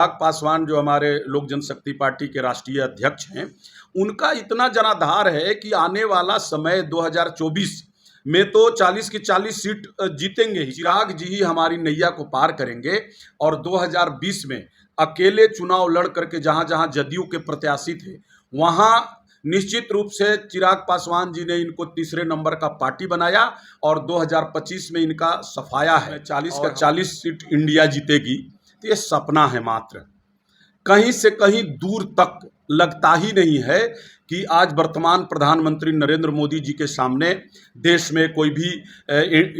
चिराग पासवान जो हमारे लोक जनशक्ति पार्टी के राष्ट्रीय अध्यक्ष हैं, उनका इतना जनाधार है कि आने वाला समय 2024 में तो 40 की 40 सीट जीतेंगे ही। चिराग जी ही हमारी नैया को पार करेंगे और 2020 में अकेले चुनाव लड़ करके जहां जहां जदयू के प्रत्याशी थे, वहां निश्चित रूप से चिराग पासवान जी ने इनको तीसरे नंबर का पार्टी बनाया और 2025 में इनका सफाया है। 40 का 40 सीट इंडिया जीतेगी, तो ये सपना है मात्र। कहीं से कहीं दूर तक लगता ही नहीं है कि आज वर्तमान प्रधानमंत्री नरेंद्र मोदी जी के सामने देश में कोई भी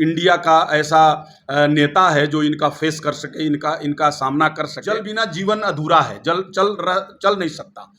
इंडिया का ऐसा नेता है जो इनका फेस कर सके, इनका सामना कर सके। जल बिना जीवन अधूरा है, चल नहीं सकता।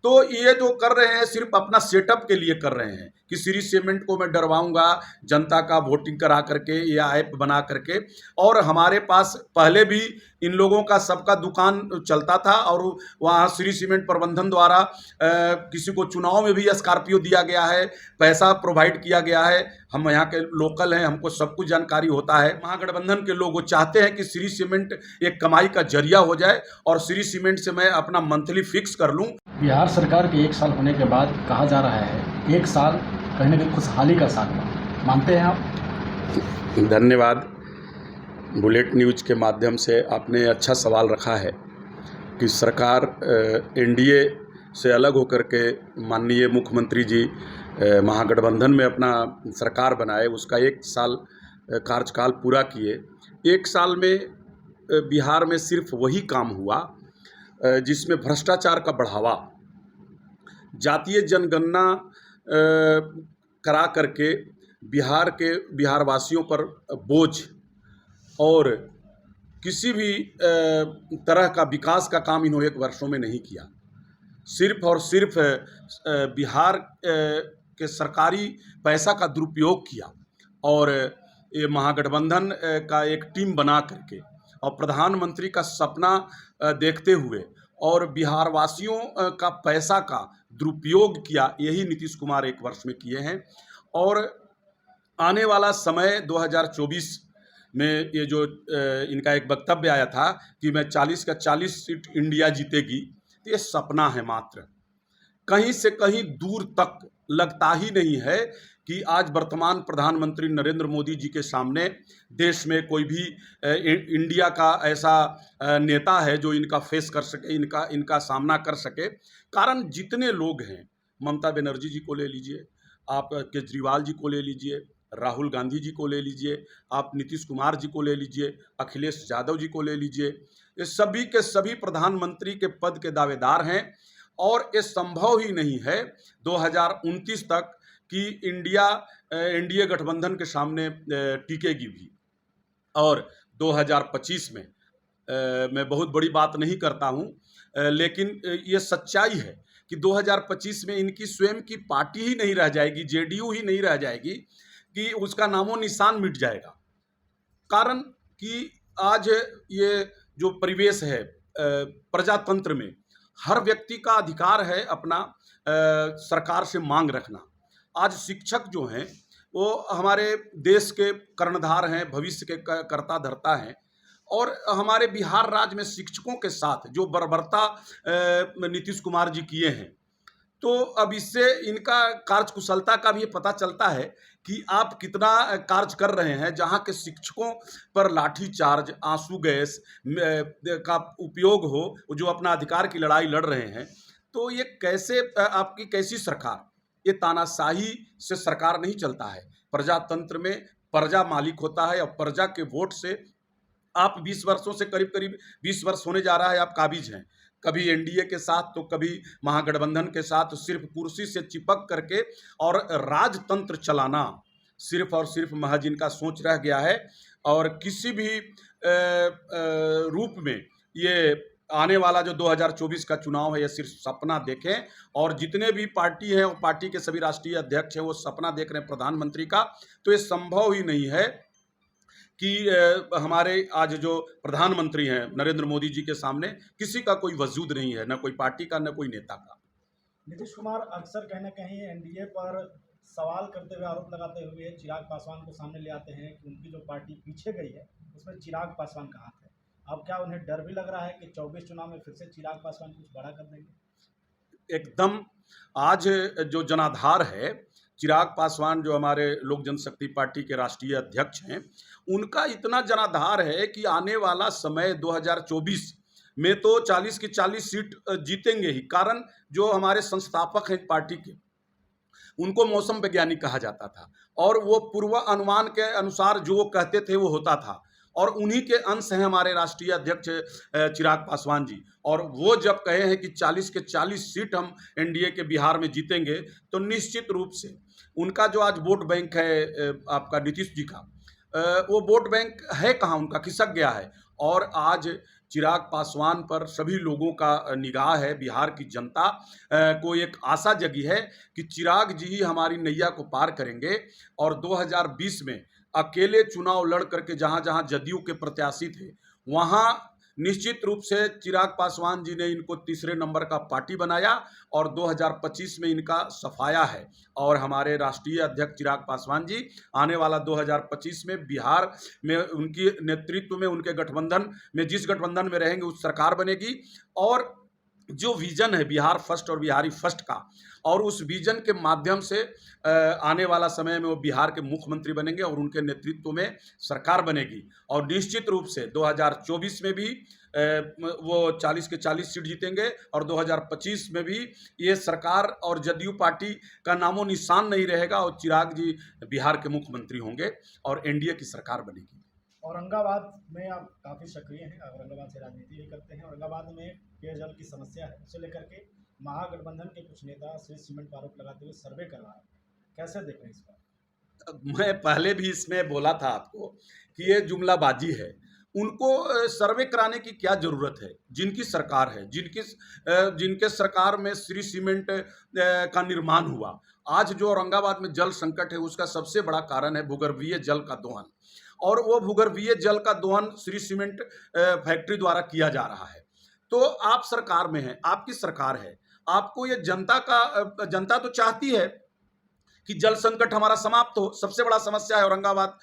तो ये जो कर रहे हैं सिर्फ अपना सेटअप के लिए कर रहे हैं कि श्री सीमेंट को मैं डरवाऊंगा जनता का वोटिंग करा करके या ऐप बना करके। और हमारे पास पहले भी इन लोगों का सबका दुकान चलता था और वहाँ श्री सीमेंट प्रबंधन द्वारा किसी को चुनाव में भी स्कॉर्पियो दिया गया है, पैसा प्रोवाइड किया गया है। हम यहाँ के लोकल हैं, हमको सब कुछ जानकारी होता है। महागठबंधन के लोग वो चाहते हैं कि श्री सीमेंट एक कमाई का जरिया हो जाए और श्री सीमेंट से मैं अपना मंथली फिक्स कर लूँ। बिहार सरकार के 1 साल होने के बाद कहा जा रहा है 1 साल कहीं ना कहीं खुशहाली का साल हुआ, मानते हैं आप? धन्यवाद। बुलेट न्यूज़ के माध्यम से आपने अच्छा सवाल रखा है कि सरकार एनडीए से अलग होकर के माननीय मुख्यमंत्री जी महागठबंधन में अपना सरकार बनाए, उसका 1 साल कार्यकाल पूरा किए। 1 साल में बिहार में सिर्फ वही काम हुआ जिसमें भ्रष्टाचार का बढ़ावा, जातीय जनगणना करा करके बिहारवासियों पर बोझ और किसी भी तरह का विकास का काम इन्होंने 1 वर्षों में नहीं किया। सिर्फ और सिर्फ बिहार के सरकारी पैसा का दुरुपयोग किया और ये महागठबंधन का एक टीम बना करके और प्रधानमंत्री का सपना देखते हुए और बिहारवासियों का पैसा का दुरुपयोग किया, यही नीतीश कुमार 1 वर्ष में किए हैं। और आने वाला समय 2024 में ये जो इनका एक वक्तव्य आया था कि मैं 40 का 40 सीट इंडिया जीतेगी, तो ये सपना है मात्र। कहीं से कहीं दूर तक लगता ही नहीं है कि आज वर्तमान प्रधानमंत्री नरेंद्र मोदी जी के सामने देश में कोई भी इंडिया का ऐसा नेता है जो इनका फेस कर सके, इनका सामना कर सके। कारण जितने लोग हैं, ममता बनर्जी जी को ले लीजिए, आप केजरीवाल जी को ले लीजिए, राहुल गांधी जी को ले लीजिए, आप नीतीश कुमार जी को ले लीजिए, अखिलेश यादव जी को ले लीजिए, ये सभी के सभी प्रधानमंत्री के पद के दावेदार हैं। और ये संभव ही नहीं है 2029 तक कि एनडीए गठबंधन के सामने टिकेगी भी। और 2025 में मैं बहुत बड़ी बात नहीं करता हूं, लेकिन ये सच्चाई है कि 2025 में इनकी स्वयं की पार्टी ही नहीं रह जाएगी, जेडीयू ही नहीं रह जाएगी, कि उसका नामो निशान मिट जाएगा। कारण कि आज ये जो परिवेश है प्रजातंत्र में, हर व्यक्ति का अधिकार है अपना सरकार से मांग रखना। आज शिक्षक जो हैं वो हमारे देश के कर्णधार हैं, भविष्य के कर्ता धर्ता हैं। और हमारे बिहार राज्य में शिक्षकों के साथ जो बर्बरता नीतीश कुमार जी किए हैं, तो अब इससे इनका कार्यकुशलता का भी ये पता चलता है कि आप कितना कार्य कर रहे हैं। जहां के शिक्षकों पर लाठीचार्ज, आंसू गैस का उपयोग हो, जो अपना अधिकार की लड़ाई लड़ रहे हैं, तो ये कैसे आपकी कैसी सरकार? ये तानाशाही से सरकार नहीं चलता है। प्रजातंत्र में प्रजा मालिक होता है और प्रजा के वोट से आप 20 वर्षों से करीब 20 वर्ष होने जा रहा है आप काबिज हैं। कभी एनडीए के साथ तो कभी महागठबंधन के साथ, तो सिर्फ कुर्सी से चिपक करके और राजतंत्र चलाना सिर्फ और सिर्फ महज इनका सोच रह गया है। और किसी भी रूप में ये आने वाला जो 2024 का चुनाव है, ये सिर्फ सपना देखें। और जितने भी पार्टी हैं, वो पार्टी के सभी राष्ट्रीय अध्यक्ष हैं, वो सपना देख रहे हैं प्रधानमंत्री का। तो ये संभव ही नहीं है कि हमारे आज जो प्रधानमंत्री हैं नरेंद्र मोदी जी के सामने किसी का कोई वजूद नहीं है, न कोई पार्टी का, न कोई नेता का। नीतीश कुमार अक्सर कहीं ना कहीं एनडीए पर सवाल करते हुए, आरोप लगाते हुए चिराग पासवान को सामने ले आते हैं कि उनकी जो पार्टी पीछे गई है उसमें चिराग पासवान का हाथ है। अब क्या उन्हें डर भी लग रहा है कि 24 चुनाव में फिर से चिराग पासवान कुछ बड़ा कर देंगे? एकदम। आज जो जनाधार है, चिराग पासवान जो हमारे लोक जनशक्ति पार्टी के राष्ट्रीय अध्यक्ष हैं, उनका इतना जनाधार है कि आने वाला समय 2024 में तो 40 की 40 सीट जीतेंगे ही। कारण जो हमारे संस्थापक हैं पार्टी के, उनको मौसम वैज्ञानिक कहा जाता था और वो पूर्व अनुमान के अनुसार जो वो कहते थे वो होता था, और उन्हीं के अंश हैं हमारे राष्ट्रीय अध्यक्ष चिराग पासवान जी। और वो जब कहे हैं कि 40 के 40 सीट हम एनडीए के बिहार में जीतेंगे, तो निश्चित रूप से उनका जो आज वोट बैंक है आपका नीतीश जी का, वो वोट बैंक है कहाँ, उनका खिसक गया है। और आज चिराग पासवान पर सभी लोगों का निगाह है, बिहार की जनता को एक आशा जगी है कि चिराग जी ही हमारी नैया को पार करेंगे और 2020 में अकेले चुनाव लड़ करके जहाँ जहाँ जदयू के प्रत्याशी थे, वहाँ निश्चित रूप से चिराग पासवान जी ने इनको तीसरे नंबर का पार्टी बनाया और 2025 में इनका सफाया है। और हमारे राष्ट्रीय अध्यक्ष चिराग पासवान जी आने वाला 2025 में बिहार में उनकी नेतृत्व में, उनके गठबंधन में, जिस गठबंधन में रहेंगे उस सरकार बनेगी। और जो विजन है बिहार फर्स्ट और बिहारी फर्स्ट का, और उस विजन के माध्यम से आने वाला समय में वो बिहार के मुख्यमंत्री बनेंगे और उनके नेतृत्व में सरकार बनेगी। और निश्चित रूप से 2024 में भी वो 40 के 40 सीट जीतेंगे और 2025 में भी ये सरकार और जदयू पार्टी का नामो निशान नहीं रहेगा और चिराग जी बिहार के मुख्यमंत्री होंगे और एनडीए की सरकार बनेगी। औरंगाबाद में आप काफ़ी सक्रिय हैं, औरंगाबाद से राजनीति भी करते हैं। औरंगाबाद में पेयजल की समस्या है, उसे लेकर के महागठबंधन के कुछ नेता श्री सीमेंट का आरोप लगाते हुए सर्वे करवा रहे हैं, कैसे देख रहे हैं इस बात? मैं पहले भी इसमें बोला था आपको कि ये जुमलाबाजी है। उनको सर्वे कराने की क्या ज़रूरत है? जिनकी सरकार है, जिनके सरकार में श्री सीमेंट का निर्माण हुआ। आज जो औरंगाबाद में जल संकट है, उसका सबसे बड़ा कारण है भूगर्भीय जल का दोहन, और वो भूगर्भीय जल का दोहन श्री सीमेंट फैक्ट्री द्वारा किया जा रहा है। तो आप सरकार में हैं, आपकी सरकार है, आपको ये जनता तो चाहती है कि जल संकट हमारा समाप्त हो। सबसे बड़ा समस्या है औरंगाबाद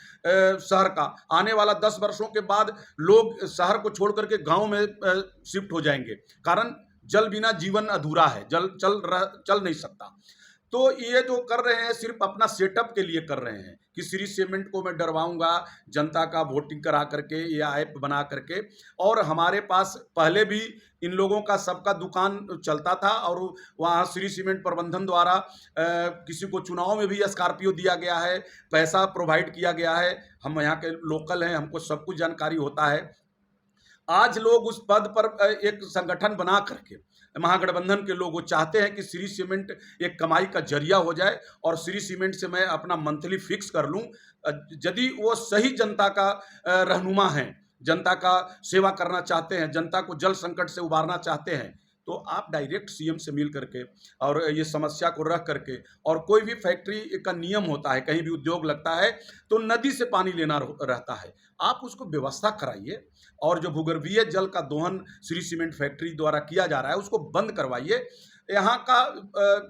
शहर का। आने वाला 10 वर्षों के बाद लोग शहर को छोड़ करके गांव में शिफ्ट हो जाएंगे, कारण जल बिना जीवन अधूरा है, जल चल नहीं सकता। तो ये जो कर रहे हैं सिर्फ अपना सेटअप के लिए कर रहे हैं कि श्री सीमेंट को मैं डरवाऊंगा जनता का वोटिंग करा करके या ऐप बना करके। और हमारे पास पहले भी इन लोगों का सबका दुकान चलता था और वहाँ श्री सीमेंट प्रबंधन द्वारा किसी को चुनाव में भी स्कॉर्पियो दिया गया है, पैसा प्रोवाइड किया गया है। हम यहाँ के लोकल हैं, हमको सब कुछ जानकारी होता है। आज लोग उस पद पर एक संगठन बना करके, महागठबंधन के लोग वो चाहते हैं कि श्री सीमेंट एक कमाई का जरिया हो जाए और श्री सीमेंट से मैं अपना मंथली फिक्स कर लूं। यदि वो सही जनता का रहनुमा हैं, जनता का सेवा करना चाहते हैं, जनता को जल संकट से उबारना चाहते हैं, तो आप डायरेक्ट सीएम से मिल करके और ये समस्या को रख करके, और कोई भी फैक्ट्री का नियम होता है, कहीं भी उद्योग लगता है तो नदी से पानी लेना रहता है, आप उसको व्यवस्था कराइए और जो भूगर्भीय जल का दोहन श्री सीमेंट फैक्ट्री द्वारा किया जा रहा है उसको बंद करवाइए। यहाँ का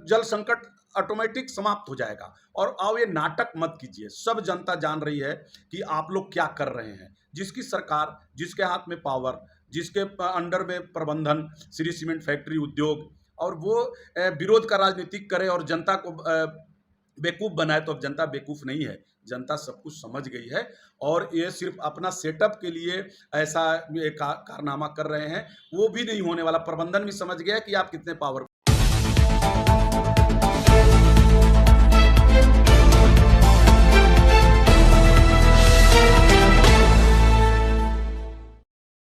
जल संकट ऑटोमेटिक समाप्त हो जाएगा। और आओ ये नाटक मत कीजिए, सब जनता जान रही है कि आप लोग क्या कर रहे हैं। जिसकी सरकार, जिसके हाथ में पावर, जिसके अंडर में प्रबंधन श्री सीमेंट फैक्ट्री उद्योग, और वो विरोध का राजनीतिक करे और जनता को बेवकूफ़ बनाए, तो अब जनता बेवकूफ़ नहीं है, जनता सब कुछ समझ गई है। और ये सिर्फ अपना सेटअप के लिए ऐसा कारनामा कर रहे हैं, वो भी नहीं होने वाला। प्रबंधन भी समझ गया कि आप कितने पावर